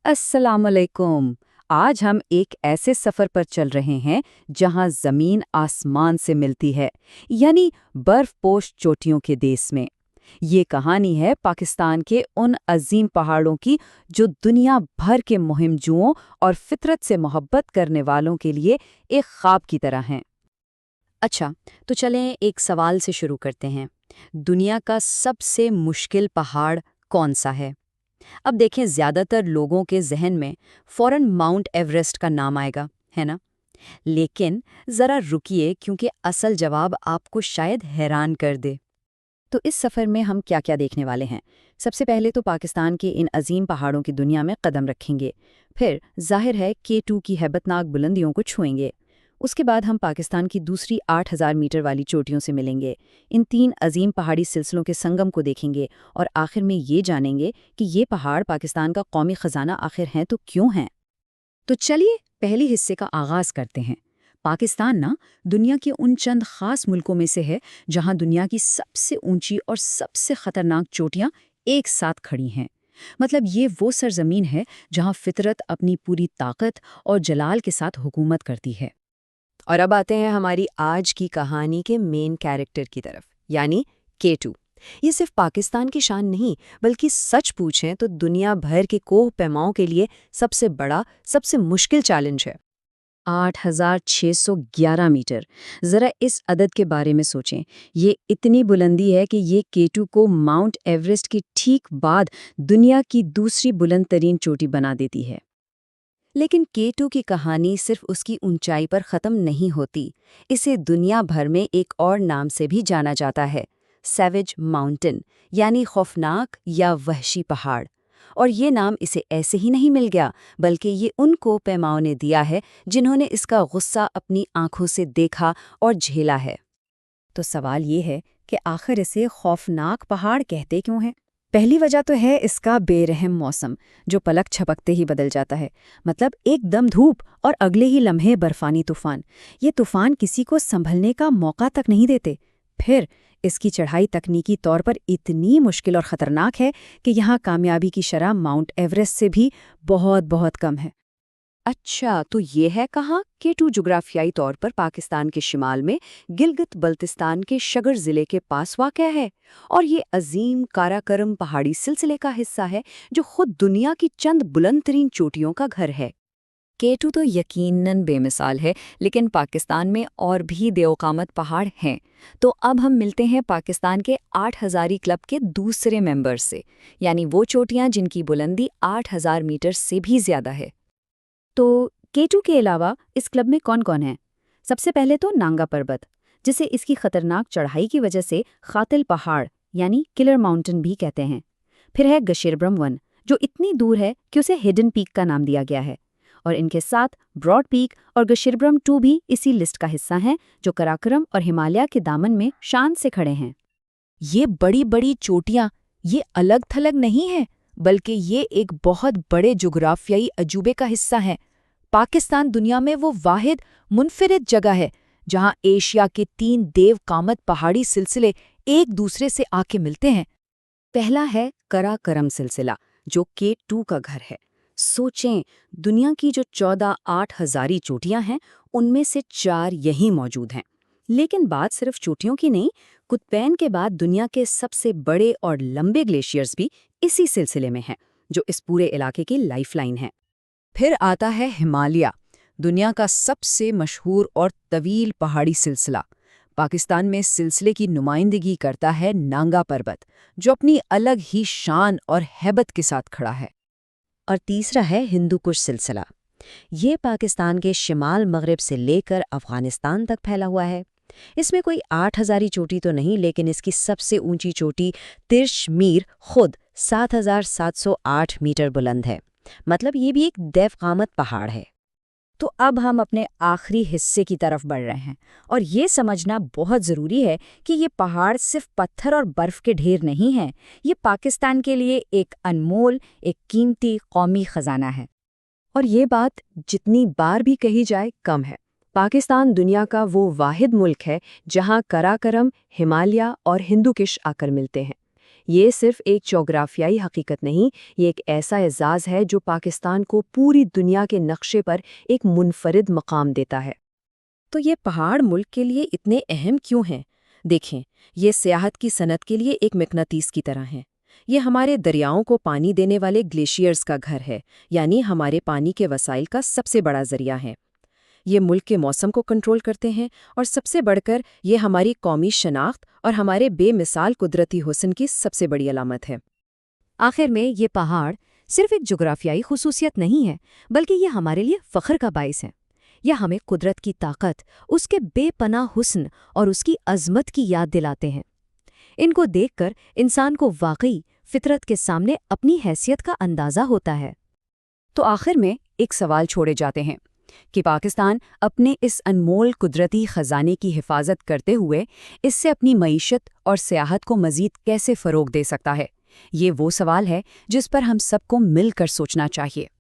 अस्सलाम वालेकुम। आज हम एक ऐसे सफ़र पर चल रहे हैं जहां ज़मीन आसमान से मिलती है, यानी बर्फ़पोश चोटियों के देश में। ये कहानी है पाकिस्तान के उन अजीम पहाड़ों की जो दुनिया भर के मुहिमजुओं और फितरत से मोहब्बत करने वालों के लिए एक ख्वाब की तरह हैं। अच्छा, तो चलें एक सवाल से शुरू करते हैं। दुनिया का सबसे मुश्किल पहाड़ कौन सा है? अब देखें, ज़्यादातर लोगों के जहन में फ़ौरन माउंट एवरेस्ट का नाम आएगा, है ना? लेकिन ज़रा रुकिए, क्योंकि असल जवाब आपको शायद हैरान कर दे। तो इस सफ़र में हम क्या-क्या देखने वाले हैं? सबसे पहले तो पाकिस्तान के इन अजीम पहाड़ों की दुनिया में कदम रखेंगे। फिर ज़ाहिर है K2 की हैबतनाक बुलंदियों को छुएंगे। उसके बाद हम पाकिस्तान की दूसरी 8000 मीटर वाली चोटियों से मिलेंगे। इन तीन अजीम पहाड़ी सिलसिलों के संगम को देखेंगे और आखिर में ये जानेंगे कि ये पहाड़ पाकिस्तान का कौमी खजाना आखिर हैं तो क्यों हैं। तो चलिए पहले हिस्से का आगाज करते हैं। पाकिस्तान ना दुनिया के उन चंद खास मुल्कों में से है जहां दुनिया की सबसे ऊंची और सबसे खतरनाक चोटियां एक साथ खड़ी हैं। मतलब ये वो सरजमीन है जहां फितरत अपनी पूरी ताकत और जलाल के साथ हुकूमत करती है। और अब आते हैं हमारी आज की कहानी के मेन कैरेक्टर की तरफ, यानी K2। ये सिर्फ पाकिस्तान की शान नहीं, बल्कि सच पूछें तो दुनिया भर के कोह पैमाओं के लिए सबसे बड़ा, सबसे मुश्किल चैलेंज है। 8611 मीटर। ज़रा इस अदद के बारे में सोचें। ये इतनी बुलंदी है कि ये K2 को माउंट एवरेस्ट की ठीक बाद दुनिया की दूसरी बुलंद तरीन चोटी बना देती है। लेकिन K2 की कहानी सिर्फ उसकी ऊंचाई पर ख़त्म नहीं होती। इसे दुनिया भर में एक और नाम से भी जाना जाता है, सैवेज माउंटेन, यानी खौफनाक या वहशी पहाड़। और ये नाम इसे ऐसे ही नहीं मिल गया, बल्कि ये उनको पैमाओं ने दिया है जिन्होंने इसका गुस्सा अपनी आंखों से देखा और झेला है। तो सवाल ये है कि आखिर इसे खौफनाक पहाड़ कहते क्यों हैं? पहली वजह तो है इसका बेरहम मौसम, जो पलक झपकते ही बदल जाता है। मतलब एकदम धूप और अगले ही लम्हे बर्फानी तूफान। ये तूफान किसी को संभलने का मौका तक नहीं देते। फिर इसकी चढ़ाई तकनीकी तौर पर इतनी मुश्किल और ख़तरनाक है कि यहाँ कामयाबी की शरह माउंट एवरेस्ट से भी बहुत बहुत कम है। अच्छा, तो ये है कहाँ? K2 जुग्राफियाई तौर पर पाकिस्तान के शिमाल में गिलगित बल्तिस्तान के शगर ज़िले के पास वाक़या है। और ये अजीम काराकरम पहाड़ी सिलसिले का हिस्सा है जो खुद दुनिया की चंद बुलंद तरीन चोटियों का घर है। K2 तो यकीनन बेमिसाल है, लेकिन पाकिस्तान में और भी देओकामत पहाड़ हैं। तो अब हम मिलते हैं पाकिस्तान के 8000 क्लब के दूसरे मेंबर से, यानी वो चोटियाँ जिनकी बुलंदी 8000 मीटर से भी ज़्यादा है। तो K2 के अलावा इस क्लब में कौन कौन है? सबसे पहले तो नांगा पर्वत, जिसे इसकी खतरनाक चढ़ाई की वजह से खातिल पहाड़ यानी किलर माउंटेन भी कहते हैं। फिर है गशेरब्रम वन, जो इतनी दूर है कि उसे हिडन पीक का नाम दिया गया है। और इनके साथ ब्रॉड पीक और गशेरब्रम 2 भी इसी लिस्ट का हिस्सा हैं, जो कराकरम और हिमालय के दामन में शान से खड़े हैं। ये बड़ी बड़ी चोटियाँ ये अलग थलग नहीं है, बल्कि ये एक बहुत बड़े जुग्राफियाई अजूबे का हिस्सा है। पाकिस्तान दुनिया में वो वाहिद मुनफरिद जगह है जहां एशिया के 3 देवकामत पहाड़ी सिलसिले एक दूसरे से आके मिलते हैं। पहला है कराकरम सिलसिला, जो K2 का घर है। सोचें, दुनिया की जो 14,800 चोटियां हैं, उनमें से 4 यहीं मौजूद हैं। लेकिन बात सिर्फ चोटियों की नहीं, कुतुबैन के बाद दुनिया के सबसे बड़े और लंबे ग्लेशियर्स भी इसी सिलसिले में हैं, जो इस पूरे इलाके की लाइफलाइन है। फिर आता है हिमालय, दुनिया का सबसे मशहूर और तवील पहाड़ी सिलसिला। पाकिस्तान में इस सिलसिले की नुमाइंदगी करता है नांगा पर्वत, जो अपनी अलग ही शान और हैबत के साथ खड़ा है। और तीसरा है हिंदू कुश सिलसिला। ये पाकिस्तान के शिमाल मगरिब से लेकर अफगानिस्तान तक फैला हुआ है। इसमें कोई 8000 चोटी तो नहीं, लेकिन इसकी सबसे ऊंची चोटी तिर्श मीर खुद 7708 मीटर बुलंद है। मतलब ये भी एक देवकामत पहाड़ है। तो अब हम अपने आखिरी हिस्से की तरफ बढ़ रहे हैं, और ये समझना बहुत ज़रूरी है कि ये पहाड़ सिर्फ पत्थर और बर्फ़ के ढेर नहीं हैं। ये पाकिस्तान के लिए एक अनमोल, एक कीमती कौमी ख़जाना है। और ये बात जितनी बार भी कही जाए कम है। पाकिस्तान दुनिया का वो वाहिद मुल्क है जहाँ कराकरम, हिमालय और हिंदू कुश आकर मिलते हैं। یہ صرف ایک جغرافیائی حقیقت نہیں، یہ ایک ایسا اعزاز ہے جو پاکستان کو پوری دنیا کے نقشے پر ایک منفرد مقام دیتا ہے۔ تو یہ پہاڑ ملک کے لیے اتنے اہم کیوں ہیں؟ دیکھیں، یہ سیاحت کی صنعت کے لیے ایک مقناطیس کی طرح ہیں۔ یہ ہمارے دریاؤں کو پانی دینے والے گلیشیئرز کا گھر ہے، یعنی ہمارے پانی کے وسائل کا سب سے بڑا ذریعہ ہے۔ یہ ملک کے موسم کو کنٹرول کرتے ہیں، اور سب سے بڑھ کر یہ ہماری قومی شناخت اور ہمارے بے مثال قدرتی حسن کی سب سے بڑی علامت ہے۔ آخر میں یہ پہاڑ صرف ایک جغرافیائی خصوصیت نہیں ہے، بلکہ یہ ہمارے لیے فخر کا باعث ہے۔ یہ ہمیں قدرت کی طاقت، اس کے بے پناہ حسن اور اس کی عظمت کی یاد دلاتے ہیں۔ ان کو دیکھ کر انسان کو واقعی فطرت کے سامنے اپنی حیثیت کا اندازہ ہوتا ہے۔ تو آخر میں ایک سوال چھوڑے جاتے ہیں کہ پاکستان اپنے اس انمول قدرتی خزانے کی حفاظت کرتے ہوئے اس سے اپنی معیشت اور سیاحت کو مزید کیسے فروغ دے سکتا ہے؟ یہ وہ سوال ہے جس پر ہم سب کو مل کر سوچنا چاہیے۔